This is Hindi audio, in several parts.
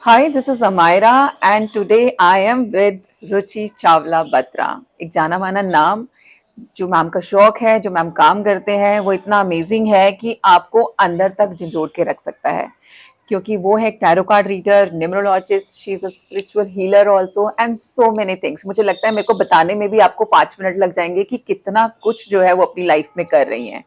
Hi, this is Amaira, and today I am with रुचि चावला बत्रा। एक जाना माना नाम। जो मैम का शौक है, जो मैम काम करते हैं, वो इतना अमेजिंग है कि आपको अंदर तक झंझोड़ के रख सकता है। क्योंकि वो है एक tarot card reader, numerologist, she is a spiritual healer also and so many things. मुझे लगता है मेरे को बताने में भी आपको 5 मिनट लग जाएंगे कि कितना कुछ जो है वो अपनी लाइफ में कर रही हैं।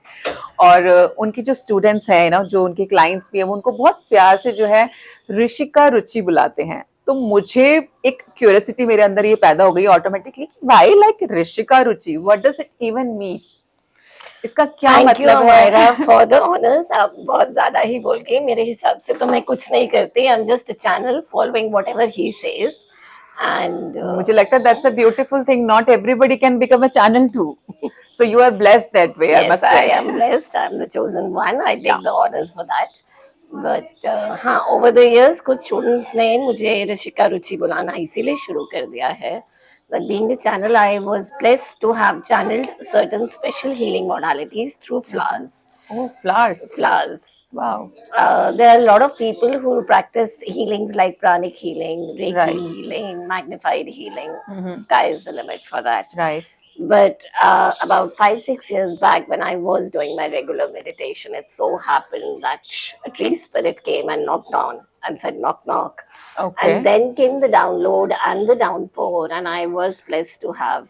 और उनकी जो स्टूडेंट्स हैं ना, जो उनके क्लाइंट्स भी हैं, वो उनको बहुत प्यार से जो है ऋषिका रुचि बुलाते हैं। तो मुझे एक क्यूरियोसिटी मेरे अंदर ये पैदा हो गई ऑटोमेटिकली कि why like Rishika Ruchi, what does it even mean, इसका क्या थैंक यू मतलब अमायरा है? For the honours. आप बहुत ज्यादा ही बोल गई। मेरे हिसाब से तो मैं कुछ नहीं करती। I am just a channel following whatever he says and मुझे लगता है that's a beautiful thing, not everybody can become a channel too, so you are blessed that way, I yes, must I say. am blessed. I am the chosen one. I या take the honors for that. But हाँ, ओवर द इयर्स कुछ स्टूडेंट्स ने मुझे ऋषिका रुचि बुलाना इसीलिए शुरू कर दिया है। But being a channel, I was blessed to have channeled certain special healing modalities through flowers. Oh flowers, Flowers. Wow, There are a lot of people who practice healings like pranic healing, Reiki right, healing, magnified healing. Sky is the limit for that. Right, But about 5, 6 years back, when I was doing my regular meditation, it so happened that a tree spirit came and knocked on and said, knock, knock. Okay, And then came the download and the downpour, and I was blessed to have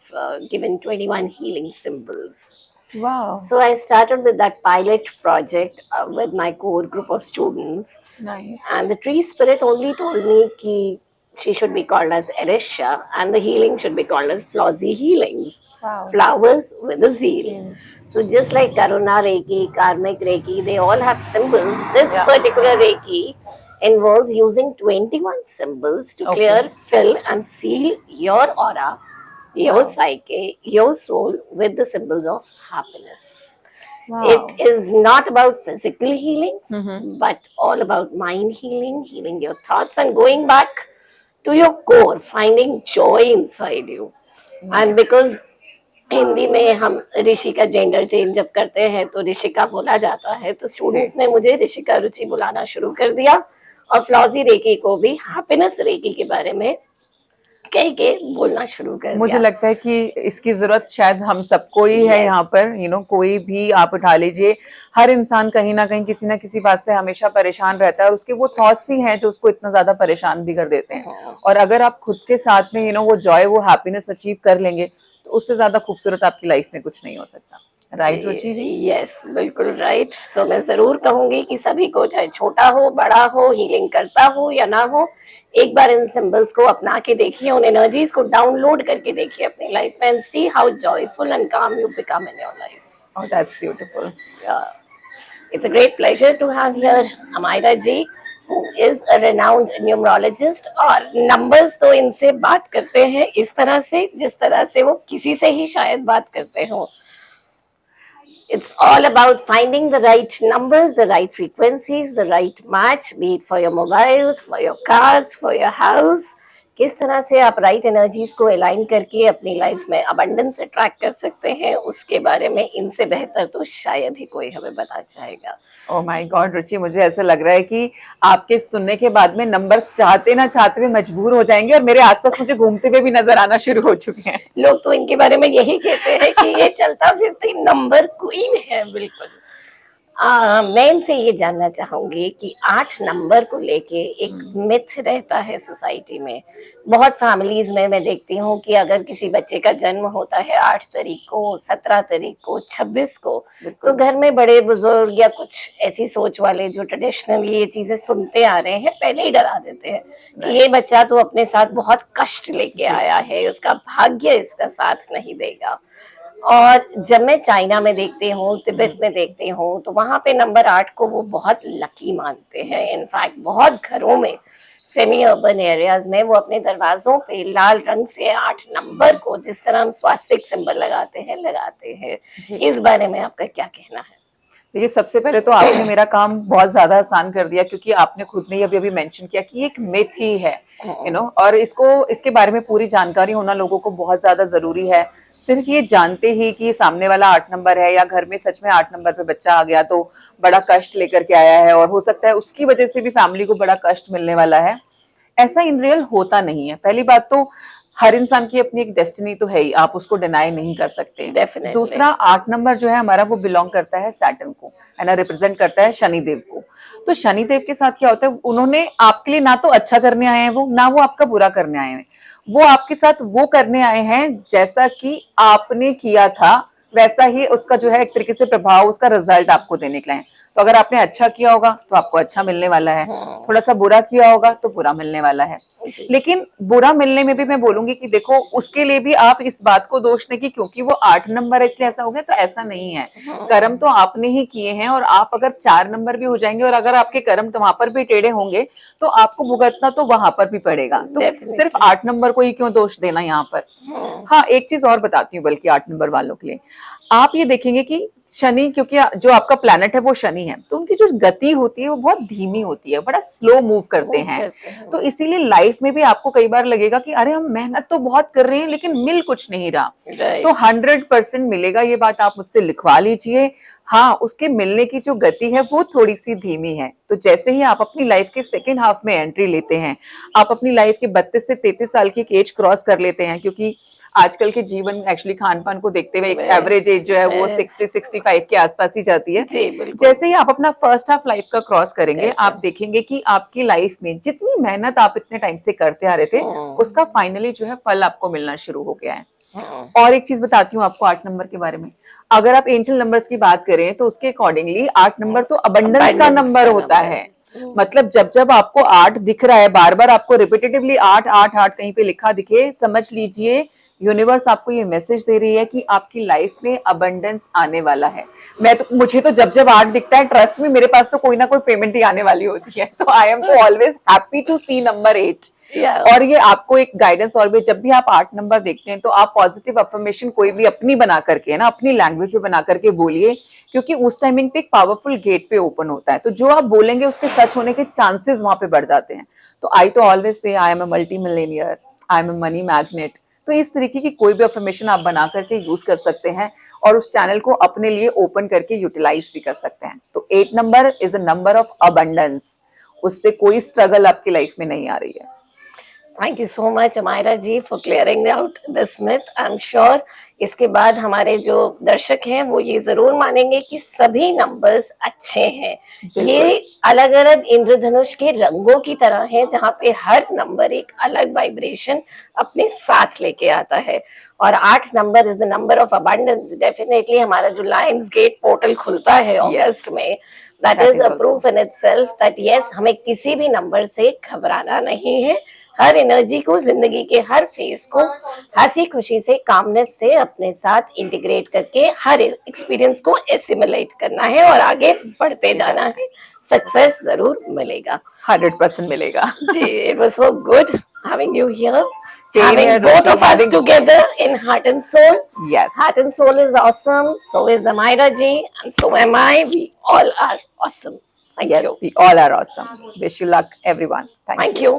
given 21 healing symbols. Wow, So I started with that pilot project with my core group of students, nice, and the tree spirit only told me ki she should be called as Erisha, and the healing should be called as Flossie Healings, wow, flowers with a zeal. So just like Karuna Reiki, Karmic Reiki, they all have symbols. This या, particular Reiki involves using 21 symbols to okay, clear, fill, and seal your aura, your wow, psyche, your soul with the symbols of happiness. Wow, It is not about physical healings, but all about mind healing, healing your thoughts, and going back to your core, finding joy inside you. And nice, because Hindi में हम ऋषि का जेंडर चेंज जब करते हैं तो ऋषिका बोला जाता है, तो जी। स्टूडेंट्स ने मुझे ऋषिका रुचि बुलाना शुरू कर दिया और फ्लॉजी रेकी को भी हैप्पीनेस रेकी के बारे में कह के बोलना शुरू कर मुझे दिया। लगता है कि इसकी जरूरत शायद हम सबको ही है यहाँ यस, पर, कोई भी आप उठा लीजिए, हर इंसान कहीं ना कहीं किसी ना किसी बात से हमेशा परेशान रहता है और उसके वो थॉट्स ही हैं जो उसको इतना ज्यादा परेशान भी कर देते हैं। और अगर आप खुद के साथ में वो जॉय, वो हैप्पीनेस अचीव कर लेंगे तो उससे ज्यादा खूबसूरत आपकी लाइफ में कुछ नहीं हो सकता। राइट रुचि जी? यस, बिल्कुल राइट। सो मैं जरूर कहूंगी कि सभी को, चाहे छोटा हो बड़ा हो, हीलिंग करता हो या ना हो, एक बार इन सिंबल्स को अपना के देखिए, उन एनर्जीज को डाउनलोड करके देखिए अपनी लाइफ में, and see how joyful and calm you become in your life. Oh that's beautiful. It's a great pleasure to have here Amaira ji, who is a renowned numerologist. और नंबर्स तो इनसे बात करते हैं इस तरह से जिस तरह से वो किसी से ही शायद बात करते हो। It's all about finding the right numbers, the right frequencies, the right match, be it for your mobiles, for your cars, for your house. किस तरह से आप राइट एनर्जीज को अलाइन करके अपनी लाइफ में अबंडेंस अट्रैक्ट कर सकते हैं, उसके बारे में इनसे बेहतर तो शायद ही कोई हमें बता जाएगा। ओह माय गॉड रुचि, मुझे ऐसा लग रहा है कि आपके सुनने के बाद में नंबर्स चाहते ना चाहते हुए मजबूर हो जाएंगे और मेरे आसपास मुझे घूमते हुए भी नजर आना शुरू हो चुके हैं। लोग तो इनके बारे में यही कहते हैं कि ये चलता फिरती नंबर क्वीन है। बिल्कुल। मैं इनसे ये जानना चाहूंगी कि 8 नंबर को लेके एक मिथ रहता है सोसाइटी में। बहुत फैमिलीज में मैं देखती हूँ कि अगर किसी बच्चे का जन्म होता है 8 तारीख को, 17 तारीख को, 26 को, तो घर में बड़े बुजुर्ग या कुछ ऐसी सोच वाले जो ट्रेडिशनली ये चीजें सुनते आ रहे हैं, पहले ही डरा देते हैं कि ये बच्चा तो अपने साथ बहुत कष्ट लेके आया है, उसका भाग्य इसका साथ नहीं देगा। और जब मैं चाइना में देखती हूँ, तिब्बत में देखती हूँ, तो वहां पे नंबर 8 को वो बहुत लकी मानते हैं। इनफैक्ट बहुत घरों में, सेमी अर्बन एरियाज में, वो अपने दरवाजों पे लाल रंग से 8 नंबर को, जिस तरह हम स्वास्तिक सिंबल लगाते हैं, लगाते हैं। इस बारे में आपका क्या कहना है? देखिए, सबसे पहले तो आपने मेरा काम बहुत ज्यादा आसान कर दिया, क्योंकि आपने खुद ने अभी अभी मेंशन किया कि एक मिथ ही है, और इसके बारे में पूरी जानकारी होना लोगों को बहुत ज्यादा जरूरी है। सिर्फ ये जानते ही कि सामने वाला 8 नंबर है या घर में सच में 8 नंबर पे बच्चा आ गया तो बड़ा कष्ट लेकर के आया है और हो सकता है उसकी वजह से भी फैमिली को बड़ा कष्ट मिलने वाला है, ऐसा इन रियल होता नहीं है। पहली बात तो हर इंसान की अपनी एक डेस्टिनी तो है ही, आप उसको डिनाई नहीं कर सकते। Definitely. दूसरा 8 नंबर जो है हमारा वो बिलोंग करता है सैटर्न को, है ना, रिप्रेजेंट करता है शनिदेव को। तो शनिदेव के साथ क्या होता है, उन्होंने आपके लिए ना तो अच्छा करने आए हैं वो, ना वो आपका बुरा करने आए हैं। वो आपके साथ वो करने आए हैं जैसा कि आपने किया था वैसा ही उसका जो है एक तरीके से प्रभाव, उसका रिजल्ट आपको देने के लिए। तो अगर आपने अच्छा किया होगा तो आपको अच्छा मिलने वाला है, थोड़ा सा बुरा किया होगा तो बुरा मिलने वाला है। लेकिन बुरा मिलने में भी मैं बोलूंगी कि देखो उसके लिए भी आप इस बात को दोष दें कि क्योंकि वो 8 नंबर है इसलिए ऐसा हो गया, तो ऐसा नहीं है। कर्म तो आपने ही किए हैं, और आप अगर 4 नंबर भी हो जाएंगे और अगर आपके कर्म तो वहां पर भी टेढ़े होंगे तो आपको भुगतना तो वहां पर भी पड़ेगा। तो सिर्फ 8 नंबर को ही क्यों दोष देना यहाँ पर। हाँ, एक चीज और बताती हूँ बल्कि 8 नंबर वालों के लिए, आप ये देखेंगे कि शनि, क्योंकि जो आपका प्लैनेट है वो शनि है, तो उनकी जो गति होती है वो बहुत धीमी होती है, बड़ा स्लो मूव करते हैं। तो इसीलिए लाइफ में भी आपको कई बार लगेगा कि अरे हम मेहनत तो बहुत कर रहे हैं लेकिन मिल कुछ नहीं रहा। तो 100% मिलेगा, ये बात आप मुझसे लिखवा लीजिए। हाँ, उसके मिलने की जो गति है वो थोड़ी सी धीमी है। तो जैसे ही आप अपनी लाइफ के सेकेंड हाफ में एंट्री लेते हैं, आप अपनी लाइफ के 32 से 33 साल की एज क्रॉस कर लेते हैं, क्योंकि आजकल के जीवन एक्चुअली खान पान को देखते हुए एक एवरेज एज जो है वो 60-65 के आसपास ही जाती है। जैसे ही आप अपना फर्स्ट हाफ लाइफ का क्रॉस करेंगे, आप देखेंगे कि आपकी लाइफ में जितनी मेहनत आप इतने टाइम से करते आ रहे थे उसका फाइनली जो है फल आपको मिलना शुरू हो गया है। और एक चीज बताती हूँ आपको 8 नंबर के बारे में, अगर आप एंजल नंबर्स की बात करें तो उसके अकॉर्डिंगली 8 नंबर तो अबंडेंस का नंबर होता है। मतलब जब जब आपको 8 दिख रहा है, बार बार आपको रिपीटेटिवली 8-8-8 कहीं पे लिखा दिखे, समझ लीजिए यूनिवर्स आपको ये मैसेज दे रही है कि आपकी लाइफ में अबंडेंस आने वाला है। मुझे तो जब जब 8 दिखता है, ट्रस्ट में मेरे पास तो कोई ना कोई पेमेंट ही आने वाली होती है। तो आई एम तो always happy to see number 8। और ये आपको एक गाइडेंस और भी, जब भी आप 8 नंबर देखते हैं तो आप पॉजिटिव अफर्मेशन कोई भी अपनी बना करके ना, अपनी लैंग्वेज में बना करके बोलिए, क्योंकि उस टाइमिंग पे एक पावरफुल गेट पे ओपन होता है। तो जो आप बोलेंगे उसके सच होने के चांसेस वहां पे बढ़ जाते हैं। तो आई तो always say I am a multi Millionaire, I am a money magnet. तो इस तरीके की कोई भी अफर्मेशन आप बना करके यूज कर सकते हैं और उस चैनल को अपने लिए ओपन करके यूटिलाइज भी कर सकते हैं। तो 8 number is a number of abundance, उससे कोई स्ट्रगल आपकी लाइफ में नहीं आ रही है। Thank you so much Amayra ji for clearing out this myth. I am sure इसके बाद हमारे जो दर्शक हैं वो ये जरूर मानेंगे कि सभी नंबर्स अच्छे हैं। ये अलग अलग इंद्रधनुष के रंगों की तरह है, जहाँ पे हर नंबर एक अलग वाइब्रेशन अपने साथ लेके आता है। और 8 number is the number of abundance. Definitely हमारा जो लायंस गेट पोर्टल खुलता है अगस्त में, that is a proof in itself that yes, हमें किसी भी नंबर से घबराना नहीं है। हर एनर्जी को, जिंदगी के हर फेज को हंसी खुशी से, कामनेस से अपने साथ इंटीग्रेट करके हर एक्सपीरियंस को एसिमुलेट करना है और आगे बढ़ते जाना है। सक्सेस जरूर मिलेगा, 100% मिलेगा जी। It was so good having you here, having both of us together in Heart and Soul. Yes, Heart and Soul is awesome, so is Amira ji, and so am I. We all are awesome. Thank you. We all are awesome. Wish you luck, everyone. Thank you.